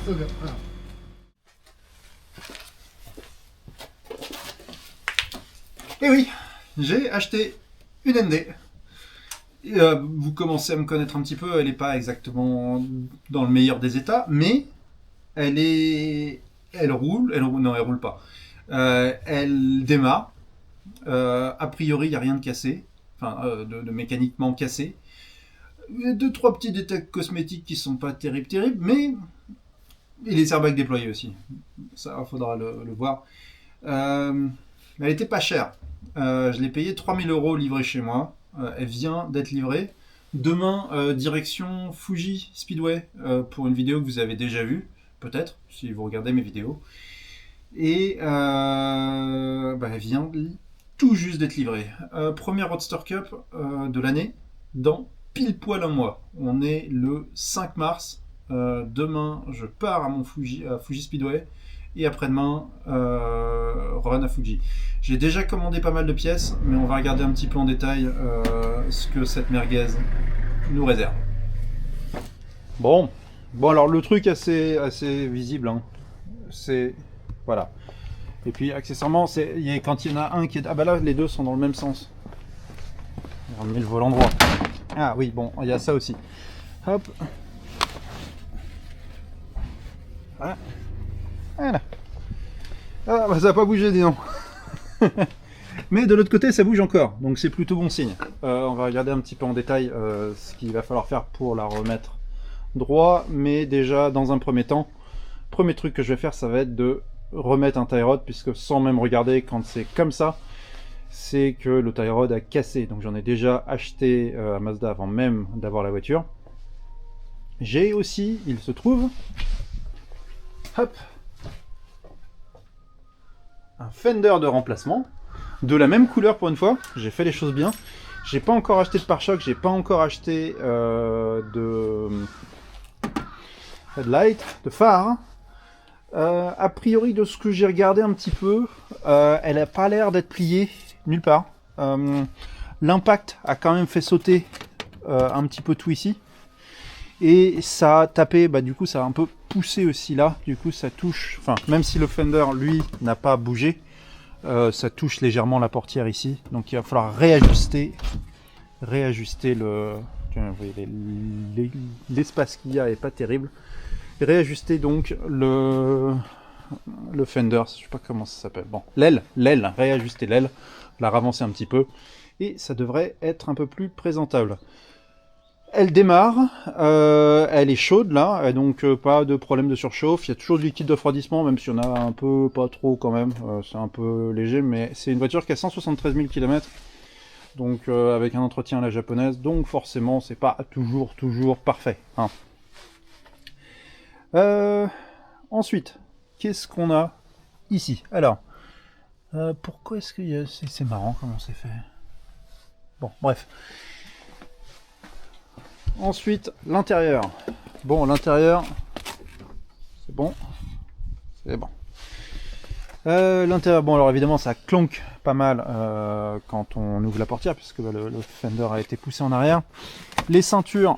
so good. Wow. Et oui, j'ai acheté une ND. Et, vous commencez à me connaître un petit peu, elle n'est pas exactement dans le meilleur des états, mais elle roule, non, elle roule pas. Elle démarre. A priori, il n'y a rien de cassé, enfin de mécaniquement cassé. Il y a 2-3 petits détails cosmétiques qui sont pas terribles, mais et les airbags déployés aussi. Ça, il faudra le voir. Elle était pas chère. Je l'ai payé 3000 € livrée chez moi. Elle vient d'être livrée. Demain, direction Fuji Speedway pour une vidéo que vous avez déjà vue, peut-être, si vous regardez mes vidéos. Et elle vient tout juste d'être livrée. Première Roadster Cup de l'année, dans pile poil un mois. On est le 5 mars. Demain, je pars à mon Fuji Speedway. Et après-demain, run à Fuji. J'ai déjà commandé pas mal de pièces, mais on va regarder un petit peu en détail ce que cette merguez nous réserve. Bon alors le truc assez visible, hein, c'est... Voilà. Et puis accessoirement, quand il y en a un qui est... Ah bah là, les deux sont dans le même sens. On met le volant droit. Ah oui, bon, il y a ça aussi. Hop. Voilà. Voilà. Ah bah ça n'a pas bougé, dis donc. Mais de l'autre côté, ça bouge encore, donc c'est plutôt bon signe. On va regarder un petit peu en détail ce qu'il va falloir faire pour la remettre droit, mais déjà, dans un premier temps, premier truc que je vais faire, ça va être de remettre un tie rod, puisque sans même regarder, quand c'est comme ça, c'est que le tie rod a cassé. Donc j'en ai déjà acheté à Mazda avant même d'avoir la voiture. J'ai aussi, il se trouve, hop, un fender de remplacement, de la même couleur pour une fois. J'ai fait les choses bien. J'ai pas encore acheté de pare-choc, j'ai pas encore acheté de headlight, de phare. A priori, de ce que j'ai regardé un petit peu, elle a pas l'air d'être pliée nulle part. L'impact a quand même fait sauter un petit peu tout ici. Et ça a tapé, du coup ça a un peu poussé aussi là, du coup ça touche, enfin même si le fender lui n'a pas bougé, ça touche légèrement la portière ici, donc il va falloir réajuster le... Vous voyez, l'espace qu'il y a est pas terrible. Réajuster donc le fender, je sais pas comment ça s'appelle, bon, l'aile, réajuster l'aile, la ravancer un petit peu, et ça devrait être un peu plus présentable. Elle démarre, elle est chaude là, et donc pas de problème de surchauffe, il y a toujours du liquide de refroidissement, même si on a un peu, pas trop quand même, c'est un peu léger, mais c'est une voiture qui a 173 000 km, donc avec un entretien à la japonaise, donc forcément c'est pas toujours parfait. Hein. Ensuite, qu'est-ce qu'on a ici? Alors, pourquoi est-ce qu'il y a... C'est marrant comment c'est fait. Bon, bref. Ensuite, l'intérieur. Bon, l'intérieur, c'est bon. C'est bon. L'intérieur, bon, alors évidemment, ça clonque pas mal quand on ouvre la portière, puisque le fender a été poussé en arrière. Les ceintures,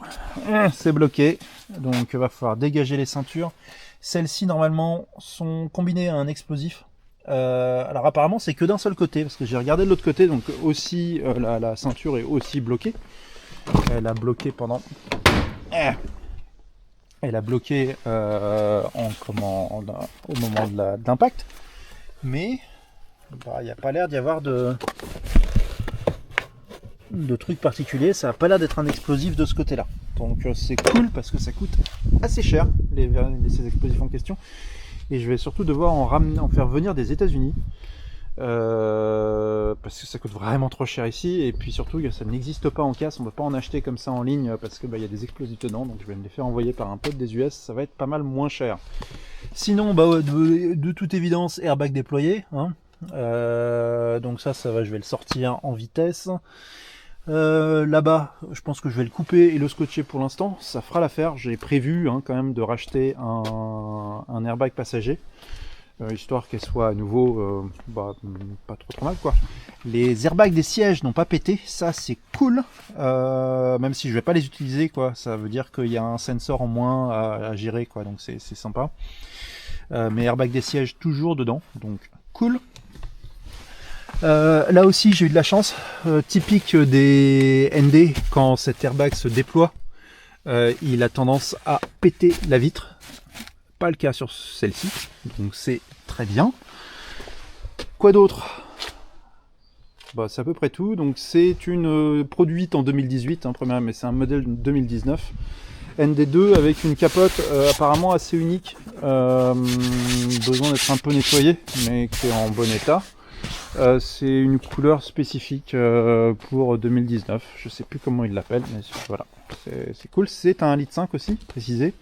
c'est bloqué, donc il va falloir dégager les ceintures. Celles-ci, normalement, sont combinées à un explosif. Alors apparemment, c'est que d'un seul côté, parce que j'ai regardé de l'autre côté, donc aussi la ceinture est aussi bloquée. Elle a bloqué pendant... Elle a bloqué au moment de l'impact. Mais il n'y a pas l'air d'y avoir de trucs particuliers. Ça n'a pas l'air d'être un explosif de ce côté-là. Donc c'est cool parce que ça coûte assez cher, ces explosifs en question. Et je vais surtout devoir en faire venir des États-Unis. Parce que ça coûte vraiment trop cher ici, et puis surtout ça n'existe pas en casse, on ne peut pas en acheter comme ça en ligne parce que y a des explosifs dedans, donc je vais me les faire envoyer par un pote des US, ça va être pas mal moins cher. Sinon de toute évidence, airbag déployé, hein. Donc ça va, je vais le sortir en vitesse. Là-bas, je pense que je vais le couper et le scotcher pour l'instant, ça fera l'affaire. J'ai prévu quand même de racheter un airbag passager. histoire qu'elle soit à nouveau pas trop mal quoi. Les airbags des sièges n'ont pas pété, ça c'est cool, même si je vais pas les utiliser quoi, ça veut dire qu'il y a un sensor en moins à gérer quoi, donc c'est sympa. Mais airbags des sièges toujours dedans, donc cool. Là aussi j'ai eu de la chance, typique des ND, quand cet airbag se déploie, il a tendance à péter la vitre. Pas le cas sur celle-ci, donc c'est très bien. Quoi d'autre? Bah, c'est à peu près tout. Donc c'est une produite en 2018, hein, première, mais c'est un modèle 2019. ND2 avec une capote apparemment assez unique, besoin d'être un peu nettoyée, mais qui est en bon état. C'est une couleur spécifique pour 2019. Je sais plus comment ils l'appellent, mais voilà, c'est cool. C'est un 1,5 litre aussi, précisé,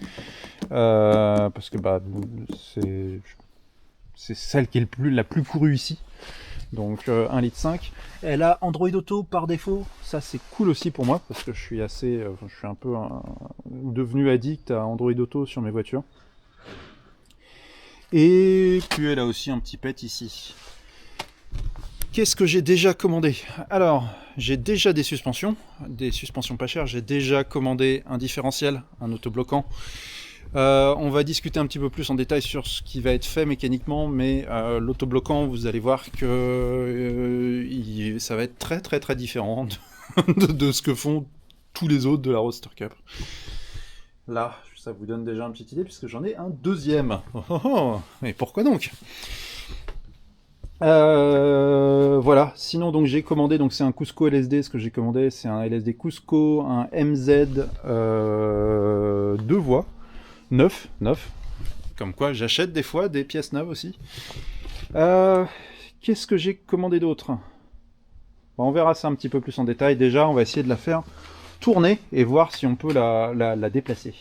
parce que bah c'est celle qui est la plus courue ici. Donc 1,5 litre. Elle a Android Auto par défaut. Ça c'est cool aussi pour moi parce que je suis un peu devenu addict à Android Auto sur mes voitures. Et puis elle a aussi un petit pet ici. Qu'est-ce que j'ai déjà commandé? Alors, j'ai déjà des suspensions pas chères. J'ai déjà commandé un différentiel, un autobloquant. On va discuter un petit peu plus en détail sur ce qui va être fait mécaniquement, mais l'autobloquant, vous allez voir que ça va être très différent de ce que font tous les autres de la Roadster Cup. Là, ça vous donne déjà une petite idée puisque j'en ai un deuxième. Et pourquoi donc? Voilà, sinon donc j'ai commandé, donc c'est un Cusco LSD, ce que j'ai commandé c'est un LSD Cusco, un MZ 2 voies, 9, comme quoi j'achète des fois des pièces neuves aussi. Qu'est-ce que j'ai commandé d'autre? Bon, on verra ça un petit peu plus en détail. Déjà on va essayer de la faire tourner et voir si on peut la déplacer.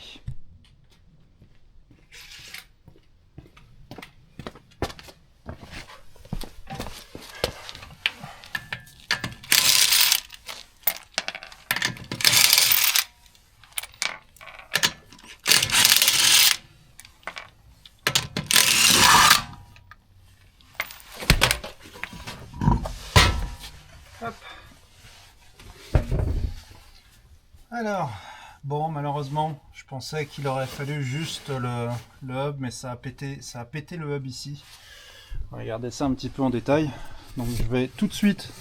Hop. Alors, bon, malheureusement, je pensais qu'il aurait fallu juste le hub, mais ça a pété le hub ici. Regardez ça un petit peu en détail. Donc je vais tout de suite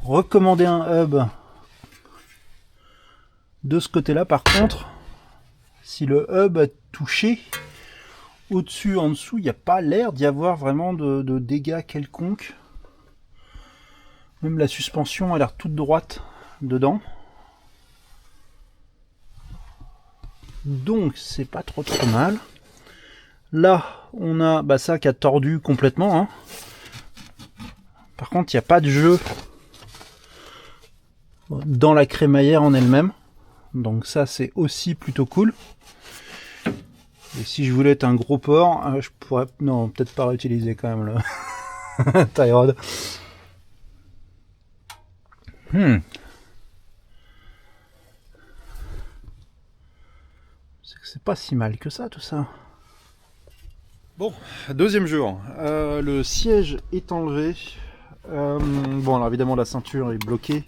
recommander un hub de ce côté-là. Par contre, si le hub a touché au-dessus, en dessous, il n'y a pas l'air d'y avoir vraiment de dégâts quelconques. Même la suspension a l'air toute droite dedans. Donc c'est pas trop mal. Là on a ça qui a tordu complètement. Hein. Par contre il n'y a pas de jeu dans la crémaillère en elle-même. Donc ça c'est aussi plutôt cool. Et si je voulais être un gros port, je pourrais... Non, peut-être pas réutiliser quand même le tie rod. C'est pas si mal que ça, tout ça. Bon, deuxième jour. Le siège est enlevé. Bon, alors évidemment, la ceinture est bloquée.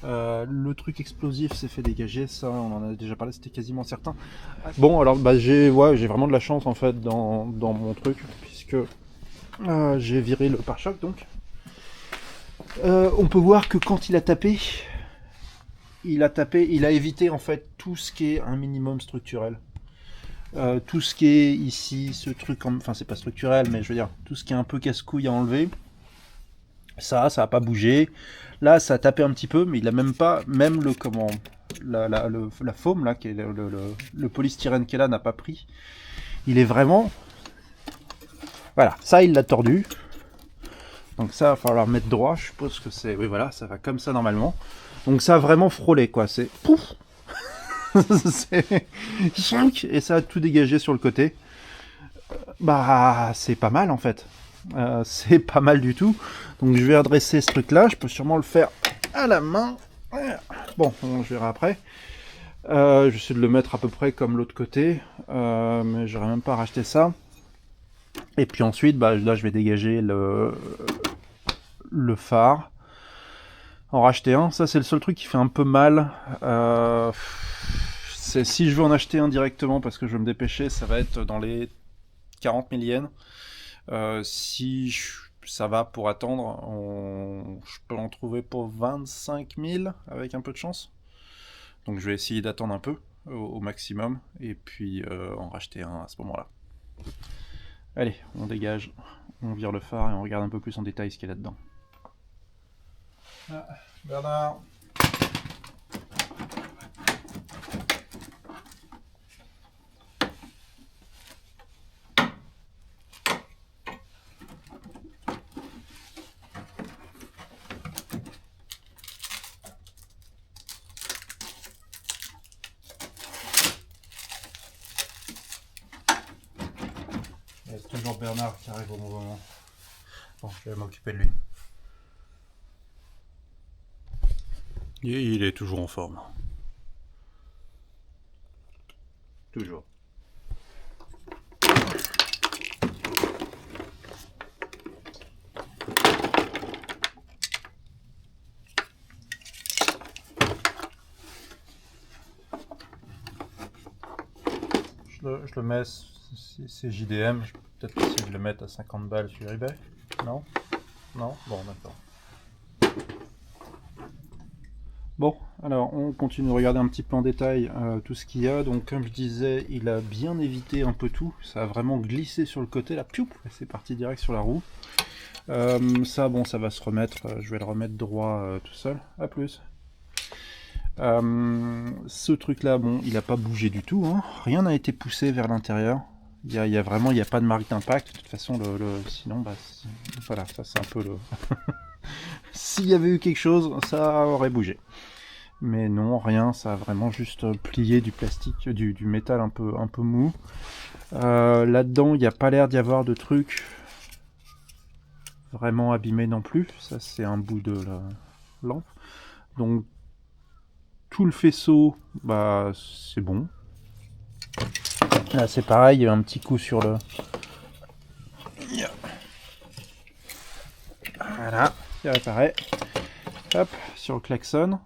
Le truc explosif s'est fait dégager. Ça, on en a déjà parlé, c'était quasiment certain. Bon, alors j'ai vraiment de la chance en fait dans mon truc, puisque j'ai viré le pare-choc donc. On peut voir que quand il a tapé, il a évité en fait tout ce qui est un minimum structurel. Tout ce qui est ici, ce truc, enfin c'est pas structurel, mais je veux dire, tout ce qui est un peu casse-couille à enlever, ça a pas bougé. Là, ça a tapé un petit peu, mais il a même pas, même la foam là, qui est le polystyrène qui est là, n'a pas pris. Il est vraiment, voilà, ça il l'a tordu. Donc ça, il va falloir mettre droit. Je suppose que c'est, oui voilà, ça va comme ça normalement. Donc ça a vraiment frôlé quoi, c'est pouf. Et ça a tout dégagé sur le côté. Bah c'est pas mal en fait. C'est pas mal du tout. Donc je vais redresser ce truc là. Je peux sûrement le faire à la main. Bon, je verrai après. J'essaie de le mettre à peu près comme l'autre côté. Mais j'aurais même pas racheté ça. Et puis ensuite, bah, là, je vais dégager le phare. En racheter un, ça c'est le seul truc qui fait un peu mal. Si je veux en acheter un directement parce que je veux me dépêcher, ça va être dans les 40 000 yens. Ça va pour attendre, je peux en trouver pour 25 000 avec un peu de chance. Donc je vais essayer d'attendre un peu au maximum et puis en racheter un à ce moment-là. Allez, on dégage, on vire le phare et on regarde un peu plus en détail ce qu'il y a là-dedans. Ah, Bernard. C'est toujours Bernard qui arrive au bon moment. Bon, je vais m'occuper de lui. Et il est toujours en forme. Toujours. Je le mets, c'est JDM, je peux peut-être essayer de le mettre à 50 balles sur eBay. Non? Non? Bon, d'accord. Bon, alors on continue de regarder un petit peu en détail tout ce qu'il y a. Donc comme je disais, il a bien évité un peu tout. Ça a vraiment glissé sur le côté, là, piou, c'est parti direct sur la roue. Ça, bon, ça va se remettre. Je vais le remettre droit tout seul. À plus. Ce truc-là, bon, il n'a pas bougé du tout. Hein. Rien n'a été poussé vers l'intérieur. Il y a vraiment, il n'y a pas de marque d'impact. De toute façon, sinon, bah, voilà, ça c'est un peu le... S'il y avait eu quelque chose, ça aurait bougé. Mais non, rien, ça a vraiment juste plié du plastique, du métal un peu mou. Là-dedans, il n'y a pas l'air d'y avoir de trucs vraiment abîmés non plus. Ça, c'est un bout de la lampe. Donc, tout le faisceau, bah, c'est bon. Là, c'est pareil, il y a un petit coup sur le... Voilà, il réparé. Hop, sur le klaxon.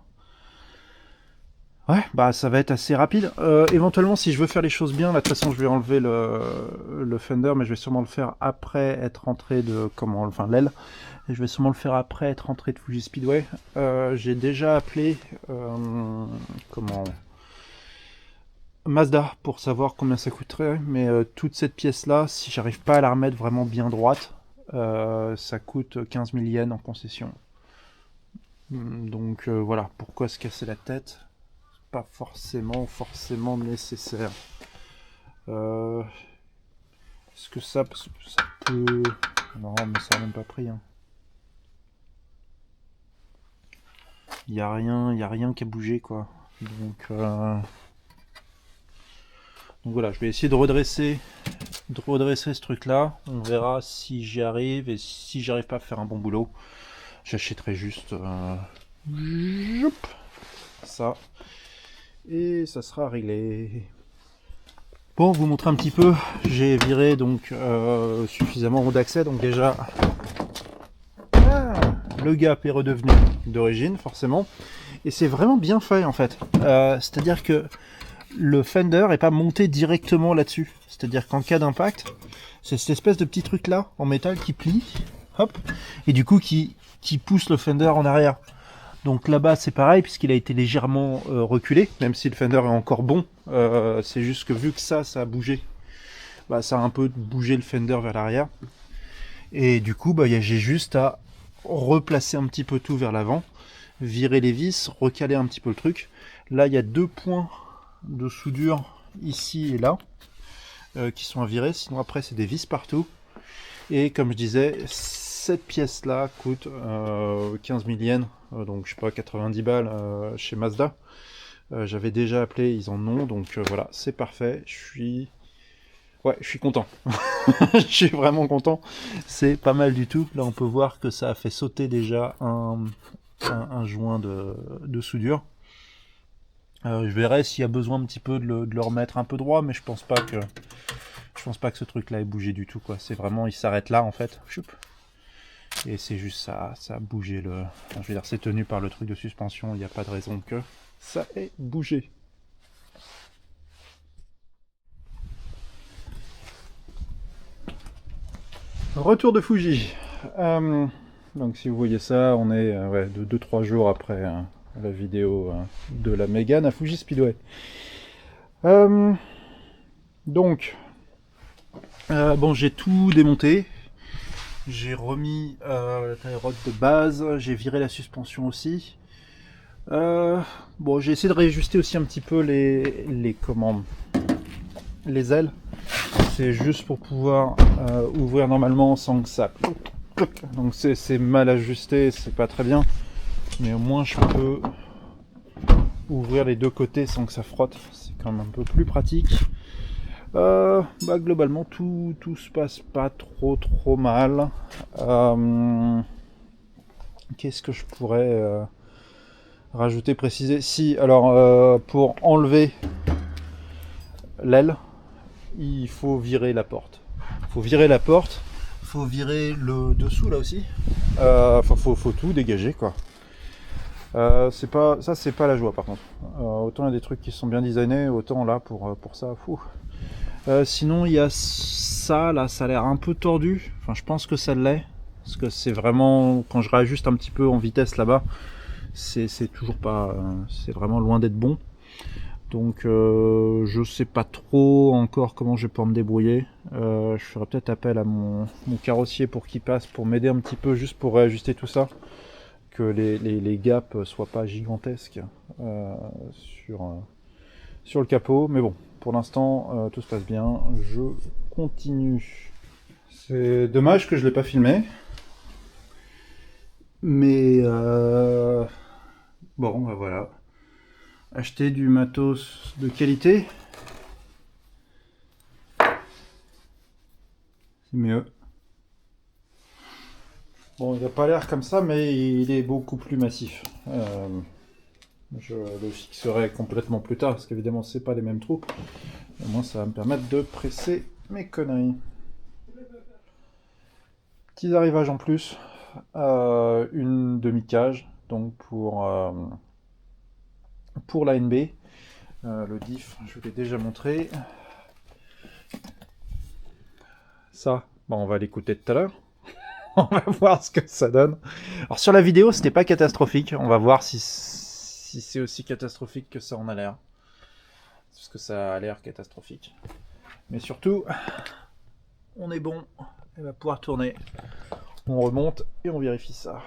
Ouais, bah ça va être assez rapide. Éventuellement, si je veux faire les choses bien, là de toute façon, je vais enlever le fender, mais je vais sûrement le faire après être rentré de... Enfin, l'aile. Et je vais sûrement le faire après être rentré de Fuji Speedway. J'ai déjà appelé... Mazda pour savoir combien ça coûterait, mais toute cette pièce-là, si j'arrive pas à la remettre vraiment bien droite, ça coûte 15 000 yens en concession. Donc voilà, pourquoi se casser la tête? Pas forcément nécessaire. Est-ce que ça peut... Non, mais ça n'a même pas pris. Hein. Il n'y a rien qui a bougé, quoi. Donc voilà, je vais essayer de redresser ce truc-là. On verra si j'y arrive, et si j'arrive pas à faire un bon boulot, j'achèterai juste ça. Et ça sera réglé. Bon, vous montrer un petit peu, j'ai viré donc suffisamment d'accès, donc déjà le gap est redevenu d'origine forcément, et c'est vraiment bien fait en fait. C'est à dire que le fender est pas monté directement là-dessus, c'est à dire qu'en cas d'impact, c'est cette espèce de petit truc là en métal qui plie, hop, et du coup qui pousse le fender en arrière. Donc là-bas c'est pareil puisqu'il a été légèrement reculé, même si le fender est encore bon, c'est juste que vu que ça a bougé, bah, ça a un peu bougé le fender vers l'arrière. Et du coup bah, j'ai juste à replacer un petit peu tout vers l'avant, virer les vis, recaler un petit peu le truc. Là il y a 2 points de soudure ici et là qui sont à virer, sinon après c'est des vis partout. Et comme je disais, cette pièce là coûte 15 000 yens, donc je sais pas, 90 balles chez Mazda. J'avais déjà appelé, ils en ont, donc voilà, c'est parfait. Je suis content. Je suis vraiment content. C'est pas mal du tout. Là on peut voir que ça a fait sauter déjà un joint de soudure. Je verrai s'il y a besoin un petit peu de le remettre un peu droit, mais je pense pas pense pas que ce truc-là ait bougé du tout, quoi. C'est vraiment, il s'arrête là, en fait. Choup. Et c'est juste ça, ça a bougé le... Enfin, je veux dire, c'est tenu par le truc de suspension, il n'y a pas de raison que ça ait bougé. Retour de Fuji. Donc si vous voyez ça, on est ouais, de 2-3 jours après la vidéo de la Mégane à Fuji Speedway. Donc, bon, j'ai tout démonté. J'ai remis la tie rod de base, j'ai viré la suspension aussi. Bon, j'ai essayé de réajuster aussi un petit peu les commandes, les ailes. C'est juste pour pouvoir ouvrir normalement sans que ça... Donc c'est mal ajusté, c'est pas très bien. Mais au moins je peux ouvrir les deux côtés sans que ça frotte. C'est quand même un peu plus pratique. Globalement tout se passe pas trop mal. Qu'est-ce que je pourrais rajouter, préciser? Si, alors pour enlever l'aile, il faut virer la porte. Faut virer la porte, faut virer le dessous là aussi. Faut tout dégager, quoi. C'est pas la joie par contre. Autant il y a des trucs qui sont bien designés, autant là pour ça, fou. Sinon il y a ça là, ça a l'air un peu tordu. Enfin, je pense que ça l'est, parce que c'est vraiment, quand je réajuste un petit peu en vitesse là-bas, c'est toujours pas, c'est vraiment loin d'être bon. Donc je sais pas trop encore comment je vais pouvoir me débrouiller. Je ferai peut-être appel à mon carrossier pour qu'il passe, pour m'aider un petit peu, juste pour réajuster tout ça, que les gaps soient pas gigantesques sur le capot. Mais bon, pour l'instant tout se passe bien, je continue. C'est dommage que je l'ai pas filmé, mais bon, bah voilà. Acheter du matos de qualité, c'est mieux. Bon, il n'a pas l'air comme ça, mais il est beaucoup plus massif. Je le fixerai complètement plus tard, parce qu'évidemment c'est pas les mêmes trous. Au moins ça va me permettre de presser mes conneries. Petits arrivages en plus, une demi-cage, donc pour l'ANB. Le diff, je vous l'ai déjà montré. Ça, bon, on va l'écouter tout à l'heure. On va voir ce que ça donne. Alors sur la vidéo, c'était pas catastrophique. On va voir si c'est aussi catastrophique que ça en a l'air. Parce que ça a l'air catastrophique. Mais surtout, on est bon. Elle va pouvoir tourner. On remonte et on vérifie ça.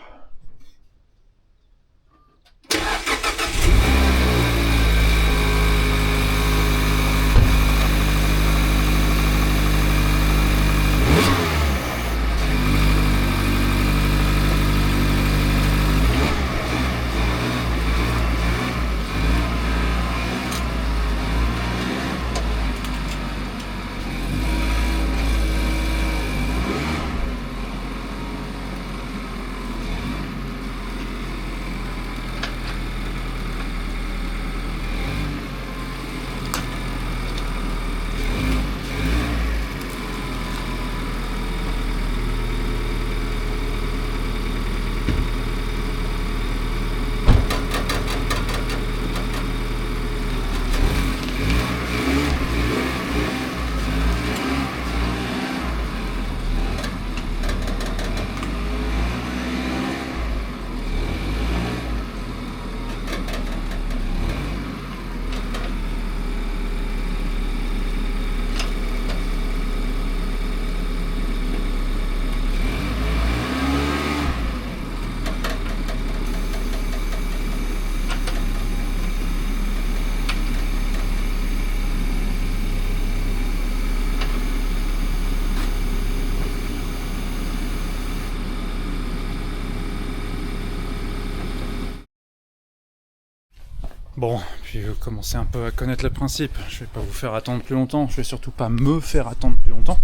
Bon, puis vous commencez un peu à connaître le principe. Je vais pas vous faire attendre plus longtemps. Je vais surtout pas me faire attendre plus longtemps.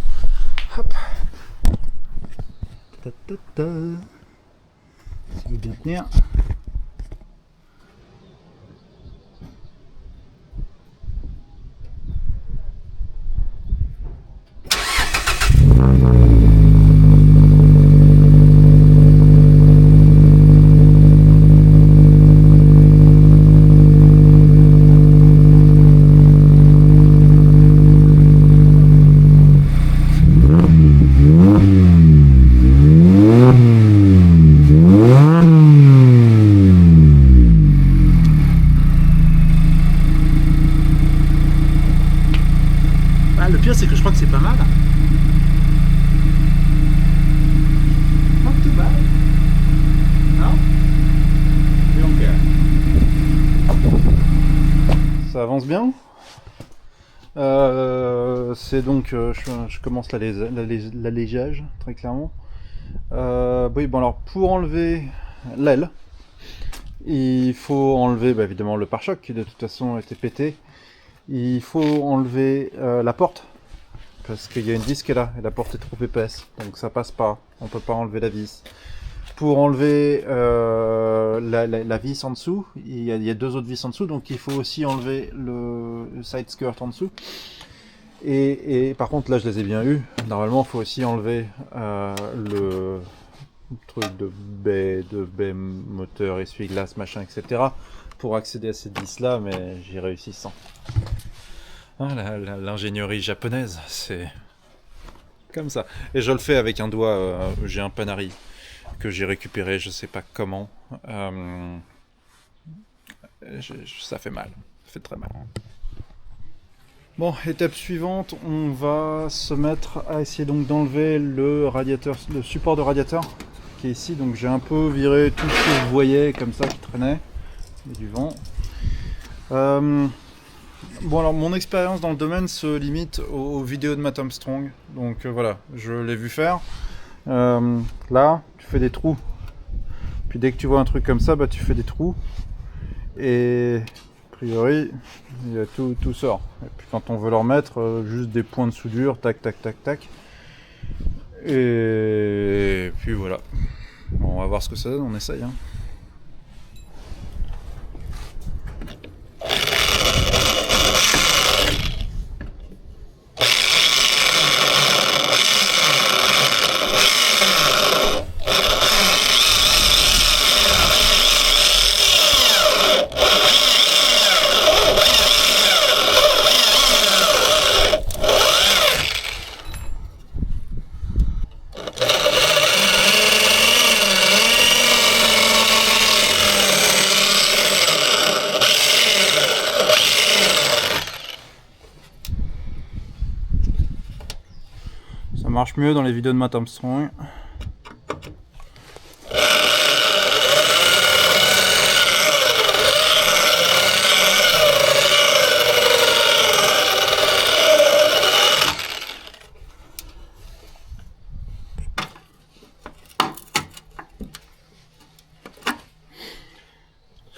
Hop. Ta ta ta. Ça veut bien tenir. Le pire, c'est que je crois que c'est pas mal. Not too bad. Non? We don't care. Ça avance bien. C'est donc, je commence l'allégeage, très clairement. Oui, bon alors, pour enlever l'aile, il faut enlever évidemment le pare-choc qui de toute façon était pété. Il faut enlever la porte parce qu'il y a une vis qui est là et la porte est trop épaisse, donc ça passe pas. On peut pas enlever la vis. Pour enlever la vis en dessous, il y a deux autres vis en dessous, donc il faut aussi enlever le side skirt en dessous. Et par contre, là je les ai bien eu. Normalement, il faut aussi enlever le truc de baie moteur, essuie-glace, machin, etc. pour accéder à cette vis là, mais j'y réussis sans. Ah, l'ingénierie japonaise, c'est comme ça. Et je le fais avec un doigt, j'ai un Panari que j'ai récupéré, je sais pas comment. Ça fait mal, ça fait très mal. Bon, étape suivante, on va se mettre à essayer donc d'enlever le radiateur, le support de radiateur qui est ici. Donc j'ai un peu viré tout ce que vous voyez comme ça qui traînait, il y a du vent. Bon alors mon expérience dans le domaine se limite aux vidéos de Matt Armstrong. Donc voilà, je l'ai vu faire. Là, tu fais des trous. Puis dès que tu vois un truc comme ça, tu fais des trous. Et a priori, il y a tout sort. Et puis quand on veut le remettre, juste des points de soudure, tac, tac, tac, tac. Et puis voilà. Bon, on va voir ce que ça donne, on essaye. Hein. Ça marche mieux dans les vidéos de Matt Armstrong.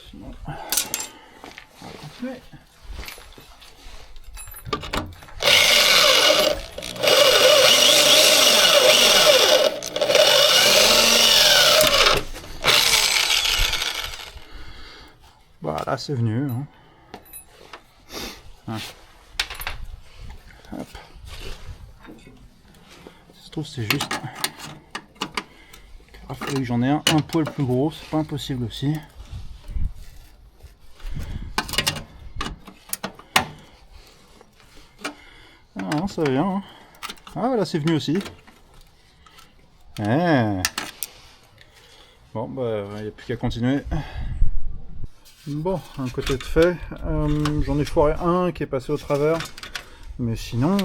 Sinon, on va continuer. Voilà, c'est venu. Hein. Hop. Ça se trouve, c'est juste. Il a fallu que j'en ai un poil plus gros, c'est pas impossible aussi. Ah non, ça vient. Hein. Ah voilà, c'est venu aussi. Bon, il n'y a plus qu'à continuer. Bon, un côté de fait, j'en ai foiré un qui est passé au travers, mais sinon,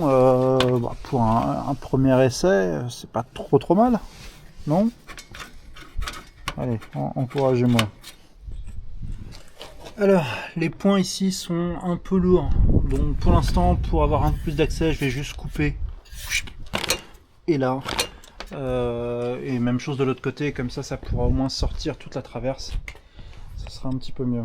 pour un premier essai, c'est pas trop mal, non? Allez, encouragez-moi. Alors, les points ici sont un peu lourds, donc pour l'instant, pour avoir un peu plus d'accès, je vais juste couper, et là, et même chose de l'autre côté, comme ça pourra au moins sortir toute la traverse. Ce sera un petit peu mieux.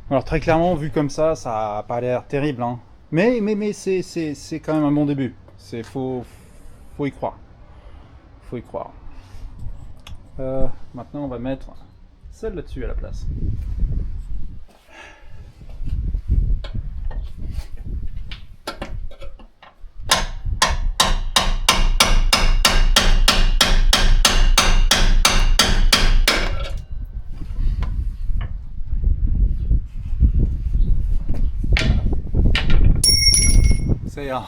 Alors très clairement, vu comme ça n'a pas l'air terrible. Hein. Mais c'est quand même un bon début. Faut y croire. Faut y croire. Maintenant, on va mettre celle là-dessus à la place. C'est un.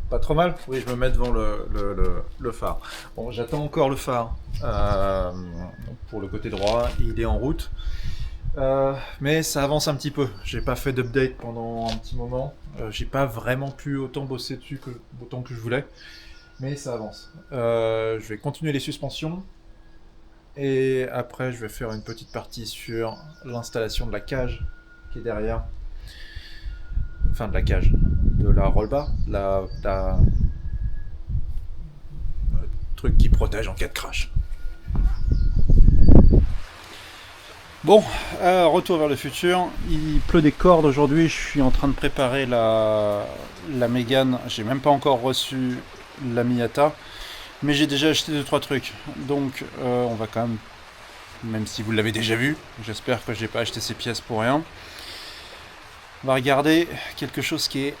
Pas trop mal. Oui, je me mets devant le phare. Bon, j'attends encore le phare pour le côté droit. Il est en route. Mais ça avance un petit peu. J'ai pas fait d'update pendant un petit moment. J'ai pas vraiment pu autant bosser dessus autant que je voulais. Mais ça avance. Je vais continuer les suspensions. Et après, je vais faire une petite partie sur l'installation de la cage qui est derrière. Enfin, de la cage. De la roll-bar. Le truc qui protège en cas de crash. Bon, retour vers le futur. Il pleut des cordes aujourd'hui. Je suis en train de préparer la Mégane. J'ai même pas encore reçu la Miata. Mais j'ai déjà acheté 2-3 trucs. Donc, on va quand même si vous l'avez déjà vu, j'espère que j'ai pas acheté ces pièces pour rien. On va regarder quelque chose qui est,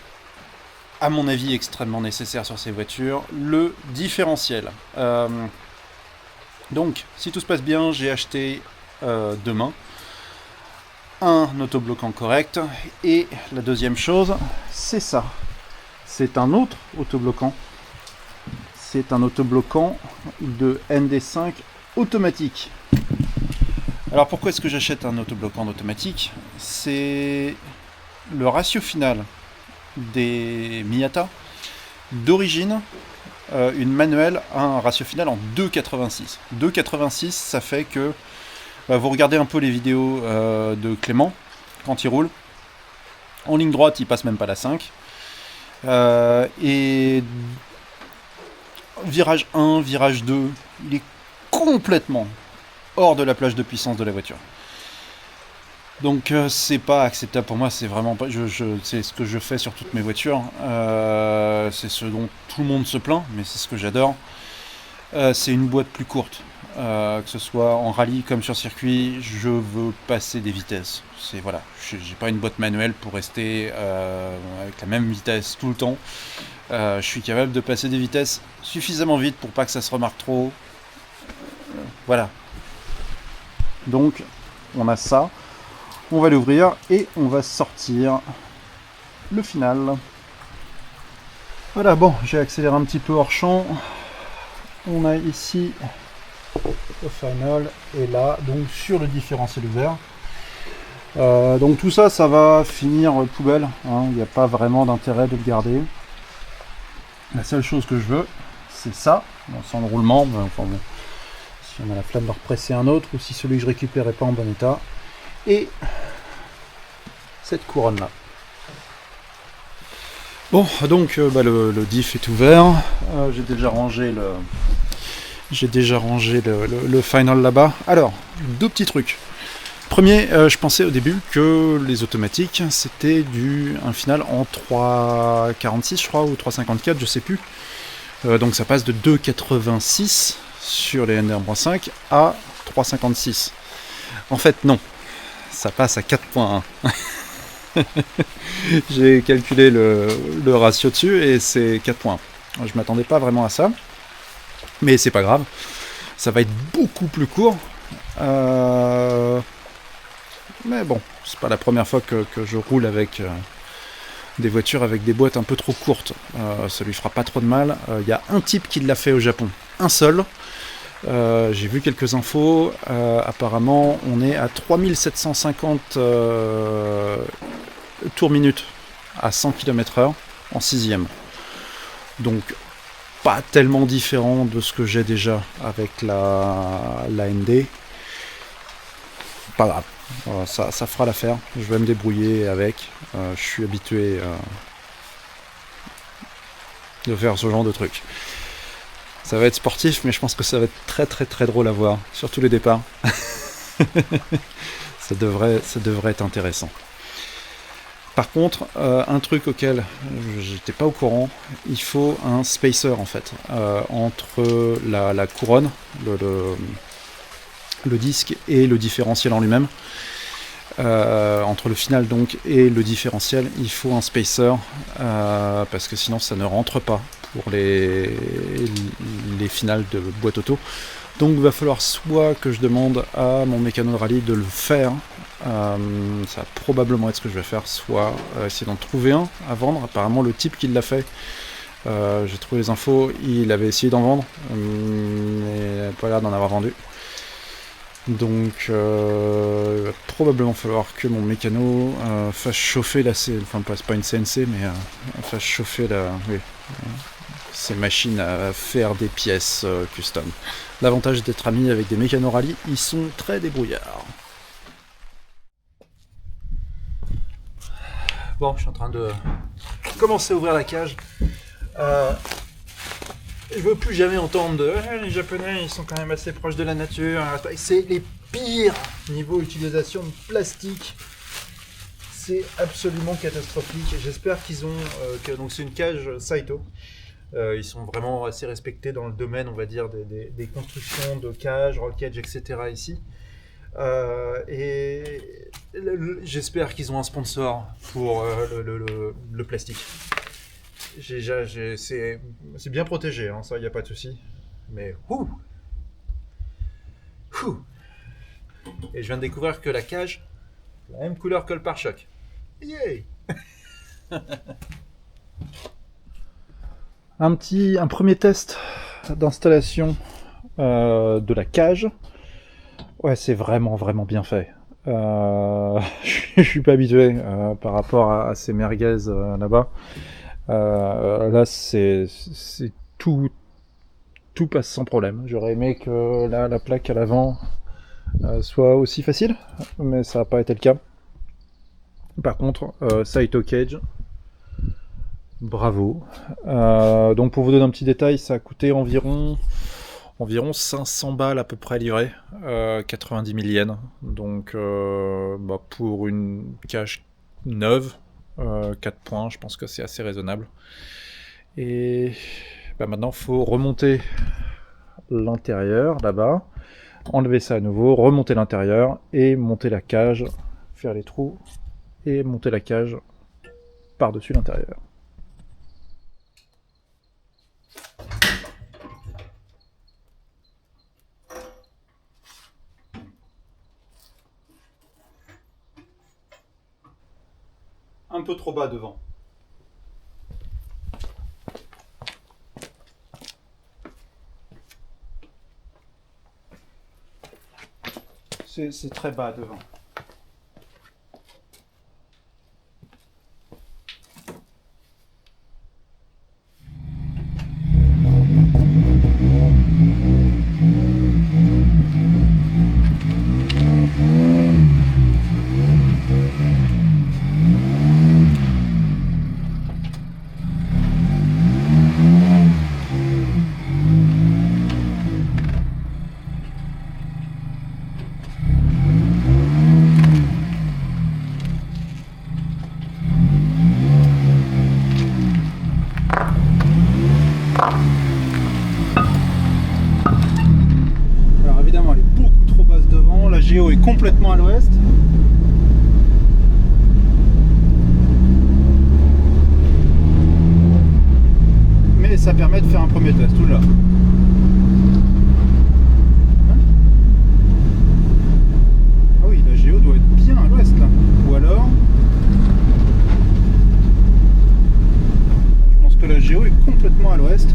à mon avis, extrêmement nécessaire sur ces voitures, le différentiel. Donc, si tout se passe bien, j'ai acheté demain un autobloquant correct, et la deuxième chose, c'est ça. C'est un autre autobloquant. C'est un autobloquant de ND5 automatique. Alors pourquoi est-ce que j'achète un autobloquant automatique? C'est le ratio final des Miata. D'origine, une manuelle a un ratio final en 2,86. 2,86, ça fait que vous regardez un peu les vidéos de Clément quand il roule. En ligne droite, il passe même pas la 5. Et virage 1, virage 2, il est complètement hors de la plage de puissance de la voiture. Donc c'est pas acceptable pour moi, c'est vraiment pas. C'est ce que je fais sur toutes mes voitures. C'est ce dont tout le monde se plaint, mais c'est ce que j'adore. C'est une boîte plus courte. Que ce soit en rallye comme sur circuit, je veux passer des vitesses. C'est voilà, j'ai pas une boîte manuelle pour rester avec la même vitesse tout le temps. Je suis capable de passer des vitesses suffisamment vite pour pas que ça se remarque trop. Voilà. Donc, on a ça. On va l'ouvrir et on va sortir le final. Voilà, bon, j'ai accéléré un petit peu hors champ. On a ici le final et là, donc sur le différentiel ouvert. Donc tout ça, ça va finir poubelle. Hein. Il n'y a pas vraiment d'intérêt de le garder. La seule chose que je veux, c'est ça. Bon, sans le roulement, mais enfin bon. Si on a la flemme de represser un autre, ou si celui que je récupère n'est pas en bon état. Et cette couronne là. Bon, donc le diff est ouvert. J'ai déjà rangé le final là-bas. Alors, deux petits trucs. Premier, je pensais au début que les automatiques c'était un final en 3,46 je crois, ou 3,54, je sais plus. Donc ça passe de 2,86 sur les NR-5 à 3,56. En fait non, ça passe à 4,1. J'ai calculé le ratio dessus et c'est 4,1. Je m'attendais pas vraiment à ça, mais c'est pas grave. Ça va être beaucoup plus court. Mais bon, c'est pas la première fois que je roule avec des voitures avec des boîtes un peu trop courtes. Ça lui fera pas trop de mal. Il y a un type qui l'a fait au Japon, un seul. J'ai vu quelques infos. Apparemment, on est à 3750 tours minute à 100 km/h en 6ème. Donc, pas tellement différent de ce que j'ai déjà avec la ND. Pas grave. Ça fera l'affaire, je vais me débrouiller avec, je suis habitué de faire ce genre de truc. Ça va être sportif, mais je pense que ça va être très très très drôle à voir, surtout les départs. ça devrait être intéressant. Par contre, un truc auquel j'étais pas au courant, il faut un spacer en fait, entre la couronne, le disque et le différentiel en lui-même. Entre le final donc et le différentiel, il faut un spacer parce que sinon ça ne rentre pas pour les finales de boîte auto. Donc il va falloir soit que je demande à mon mécano de rallye de le faire, ça va probablement être ce que je vais faire, soit essayer d'en trouver un à vendre. Apparemment le type qui l'a fait, j'ai trouvé les infos, il avait essayé d'en vendre, mais pas l'air d'en avoir vendu. Donc il va probablement falloir que mon mécano fasse chauffer enfin c'est pas une CNC, mais fasse chauffer ces machines à faire des pièces custom. L'avantage d'être ami avec des mécanos rallye, ils sont très débrouillards. Bon, je suis en train de commencer à ouvrir la cage. Je veux plus jamais entendre les Japonais, ils sont quand même assez proches de la nature. C'est les pires niveau utilisation de plastique. C'est absolument catastrophique. J'espère qu'ils ont... donc c'est une cage Saito. Ils sont vraiment assez respectés dans le domaine, on va dire, des constructions de cages, roll cage, etc. ici. J'espère qu'ils ont un sponsor pour le plastique. C'est bien protégé, hein, ça, il n'y a pas de souci. Mais et je viens de découvrir que la cage, la même couleur que le pare-choc. Yay! Un premier test d'installation de la cage. Ouais, c'est vraiment bien fait. Je suis pas habitué par rapport à ces merguez là-bas. Là, c'est tout passe sans problème. J'aurais aimé que là, la plaque à l'avant soit aussi facile, mais ça n'a pas été le cas. Par contre, Saito Cage, bravo. Donc pour vous donner un petit détail, ça a coûté environ 500 balles à peu près livré, 90 000 yens. Donc pour une cage neuve, 4 points, je pense que c'est assez raisonnable. Et maintenant, il faut remonter l'intérieur là-bas, enlever ça à nouveau, remonter l'intérieur et monter la cage, faire les trous et monter la cage par-dessus l'intérieur. Un peu trop bas devant. C'est très bas devant. Alors évidemment elle est beaucoup trop basse devant, la géo est complètement à l'ouest. Mais ça permet de faire un premier test, tout là. Ah oui, la géo doit être bien à l'ouest là. Ou alors... je pense que la géo est complètement à l'ouest.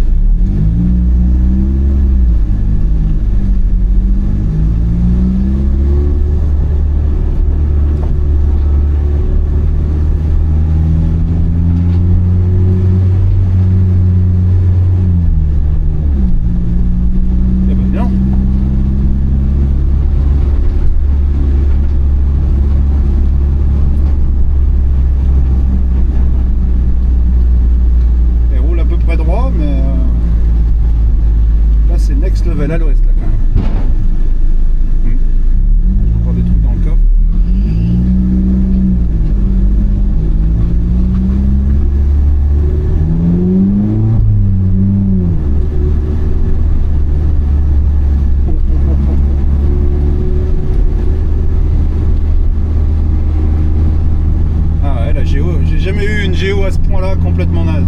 géo à ce point-là complètement naze.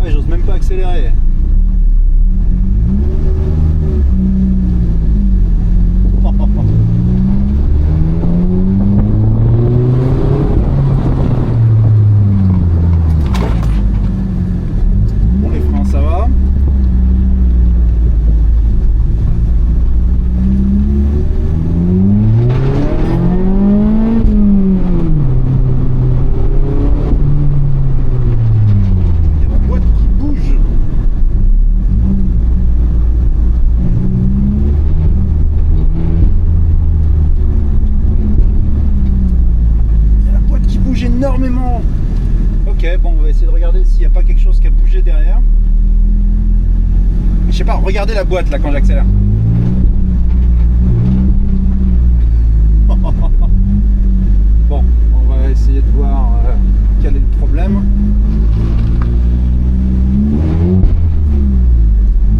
Ouais, j'ose même pas accélérer. Bon, les freins, ça va. Énormément. Ok, bon, on va essayer de regarder s'il n'y a pas quelque chose qui a bougé derrière. Je sais pas, regardez la boîte là quand j'accélère. Bon, on va essayer de voir quel est le problème.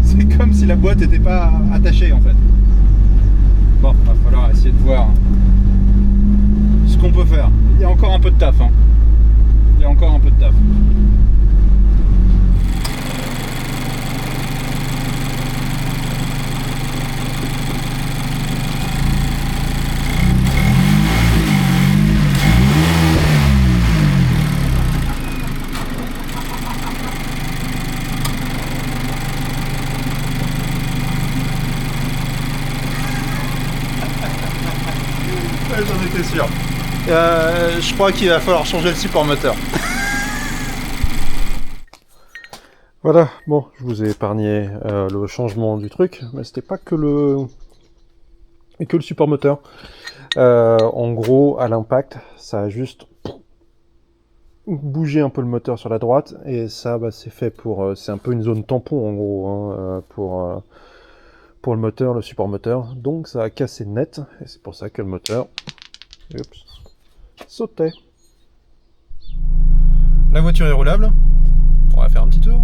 C'est comme si la boîte n'était pas attachée en fait. Bon, va falloir essayer de voir ce qu'on peut faire. Il y a encore un peu de taf, hein. Il y a encore un peu de taf. Ouais, j'en étais sûr. Je crois qu'il va falloir changer le support moteur. Voilà, bon, je vous ai épargné le changement du truc, mais c'était pas que le support moteur. En gros, à l'impact, ça a juste bougé un peu le moteur sur la droite, et ça, bah, c'est fait pour... c'est un peu une zone tampon, en gros, hein, pour le moteur, le support moteur. Donc ça a cassé net, et c'est pour ça que le moteur... Oups, sautait. La voiture est roulable. On va faire un petit tour.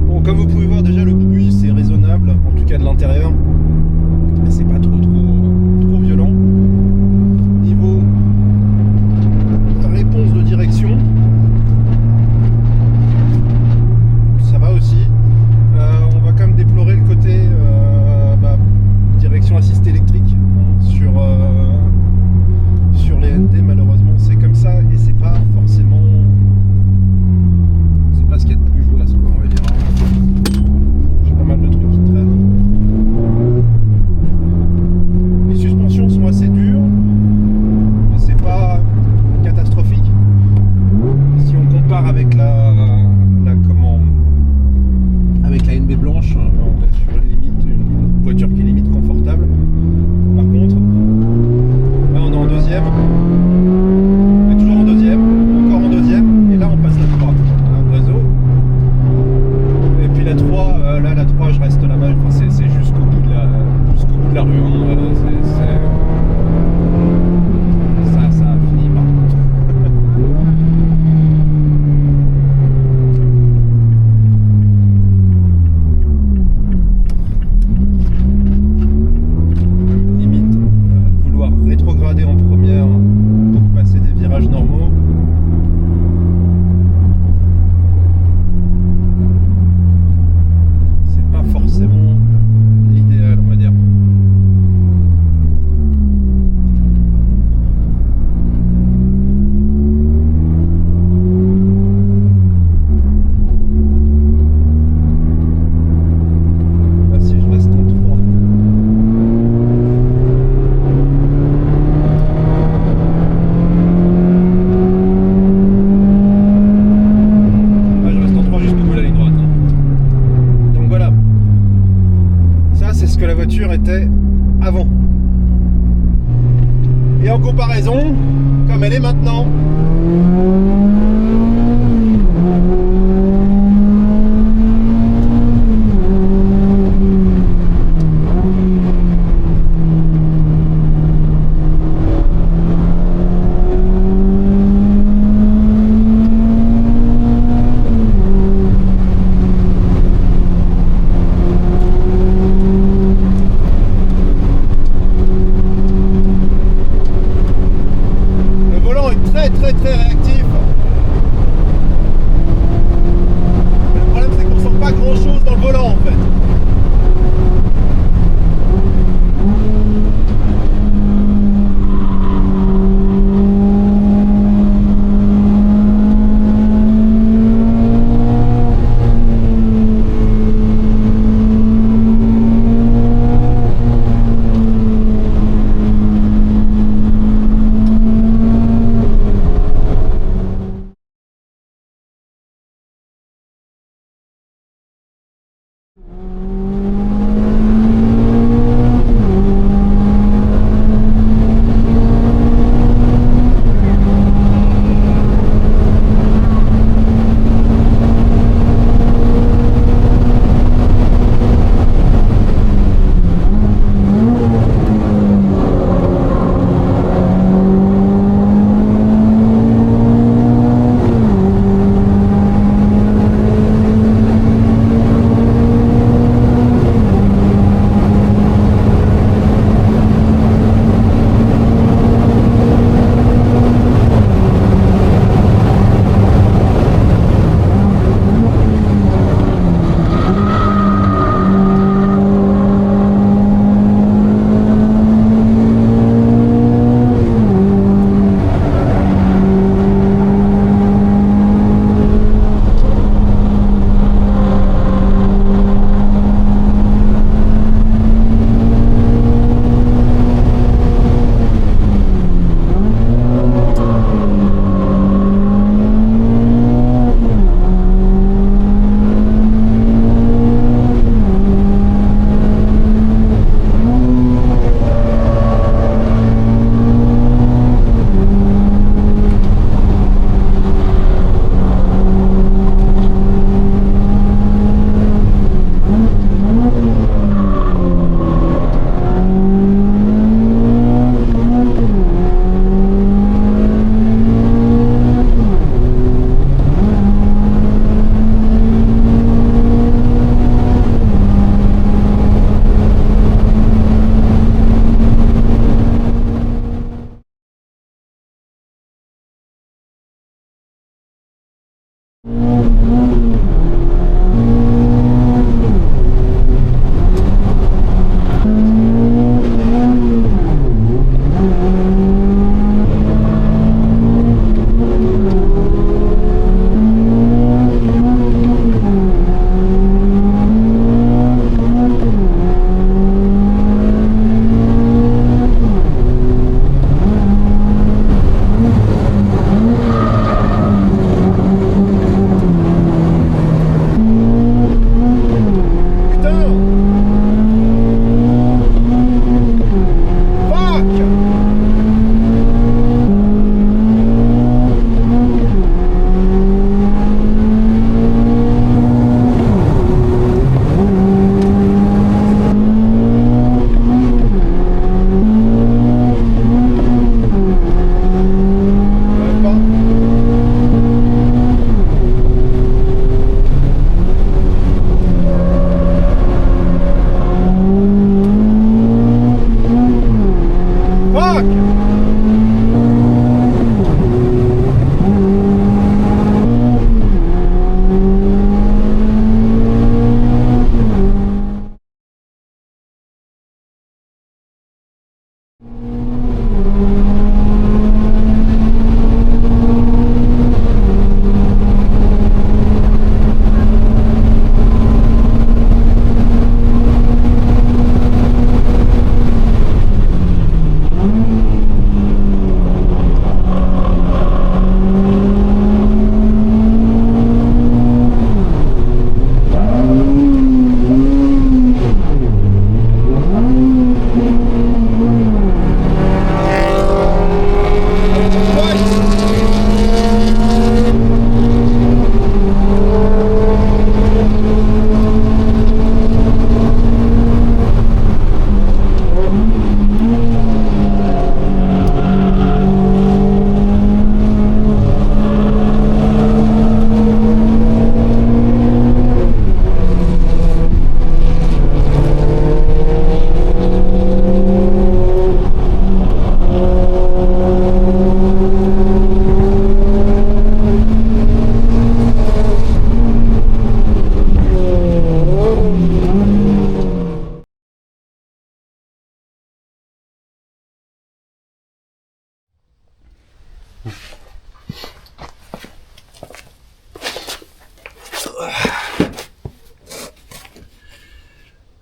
Bon, comme vous pouvez voir déjà, le bruit c'est raisonnable, en tout cas de l'intérieur. C'est pas trop violent. Niveau réponse de direction, ça va aussi. On va quand même déplorer le côté direction assistée électrique sur les ND. Malheureusement c'est comme ça, et c'est pas forcément, c'est pas ce qu'il y a de plus jouasse, quoi, on va dire. J'ai pas mal de trucs qui traînent. Les suspensions sont assez dures, mais c'est pas catastrophique si on compare avec la NB blanche. On est sur une voiture qui est limite confortable. Par contre, là on est en deuxième, on est toujours en deuxième, encore en deuxième, et là on passe la 3, un réseau. Et puis la 3, là la 3 je reste là-bas, enfin, c'est jusqu'au bout de la rue, hein. Ça a fini par contre. Rétrograder en première pour passer des virages normaux. C'est pas forcément l'idéal, on va dire. Là, si je reste en 3. Que la voiture était avant. Et en comparaison, comme elle est maintenant,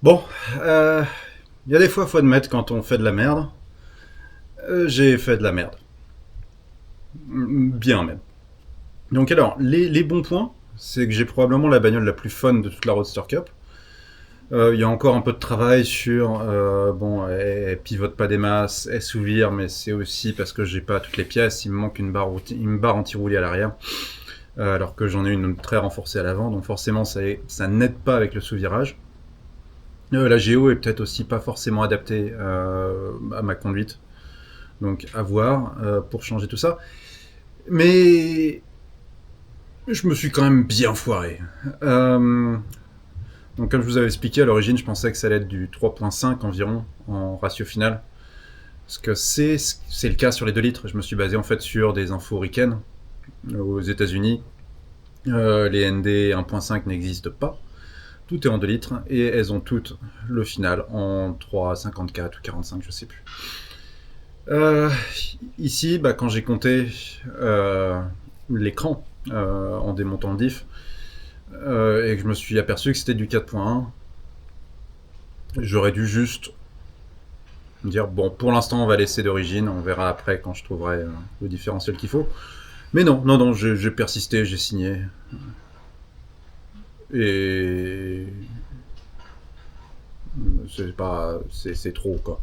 Bon, il y a des fois, faut admettre quand on fait de la merde. J'ai fait de la merde. Bien même. Donc alors, les bons points, c'est que j'ai probablement la bagnole la plus fun de toute la Roadster Cup. Il y a encore un peu de travail sur bon, elle pivote pas des masses, elle s'ouvre, mais c'est aussi parce que j'ai pas toutes les pièces. Il me manque une barre anti-roulis à l'arrière, alors que j'en ai une très renforcée à l'avant, donc forcément ça n'aide pas avec le sous-virage. La géo est peut-être aussi pas forcément adaptée à ma conduite, donc à voir pour changer tout ça. Mais je me suis quand même bien foiré. Donc comme je vous avais expliqué, à l'origine, je pensais que ça allait être du 3.5 environ en ratio final. Parce que c'est le cas sur les 2 litres. Je me suis basé en fait sur des infos Riken aux États-Unis. Les ND 1.5 n'existent pas. Tout est en 2 litres et elles ont toutes le final en 3,54 ou 45, je sais plus. Ici, quand j'ai compté l'écran en démontant le diff, et que je me suis aperçu que c'était du 4.1, j'aurais dû juste me dire bon, pour l'instant on va laisser d'origine, on verra après quand je trouverai le différentiel qu'il faut. Mais non, j'ai persisté, j'ai signé. Et c'est trop quoi.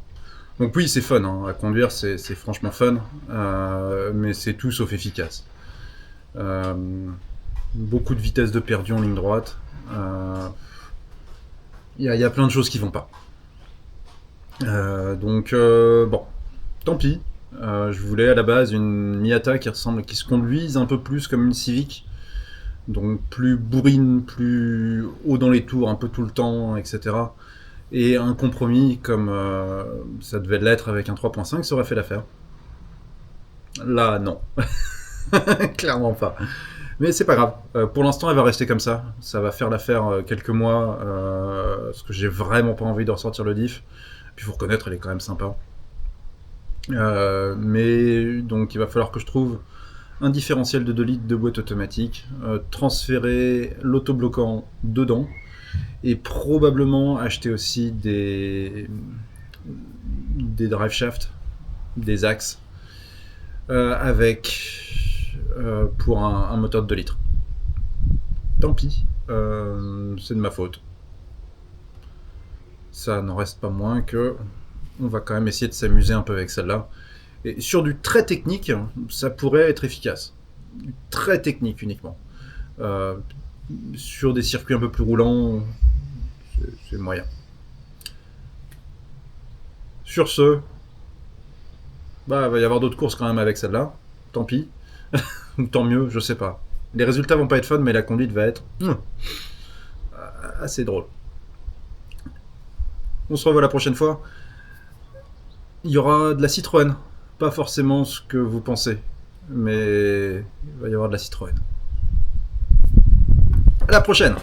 Donc oui, c'est fun hein, à conduire, c'est franchement fun, mais c'est tout sauf efficace. Beaucoup de vitesse de perdu en ligne droite. Il y a plein de choses qui vont pas. Donc bon, tant pis. Je voulais à la base une Miata qui se conduise un peu plus comme une Civic, donc plus bourrine, plus haut dans les tours, un peu tout le temps, etc. Et un compromis comme ça devait l'être avec un 3.5, ça aurait fait l'affaire. Là, non. Clairement pas. Mais c'est pas grave. Pour l'instant, elle va rester comme ça. Ça va faire l'affaire quelques mois. Parce que j'ai vraiment pas envie de ressortir le diff. Puis faut reconnaître, elle est quand même sympa. Mais donc il va falloir que je trouve un différentiel de 2 litres de boîte automatique, transférer l'autobloquant dedans et probablement acheter aussi des drive shafts, des axes avec pour un moteur de 2 litres. Tant pis, c'est de ma faute. Ça n'en reste pas moins que on va quand même essayer de s'amuser un peu avec celle-là. Et sur du très technique, ça pourrait être efficace. Du très technique uniquement. Sur des circuits un peu plus roulants, c'est moyen. Sur ce, il va y avoir d'autres courses quand même avec celle-là. Tant pis. Ou tant mieux, je sais pas. Les résultats vont pas être fun, mais la conduite va être assez drôle. On se revoit la prochaine fois. Il y aura de la Citroën. Pas forcément ce que vous pensez, mais il va y avoir de la Citroën. À la prochaine!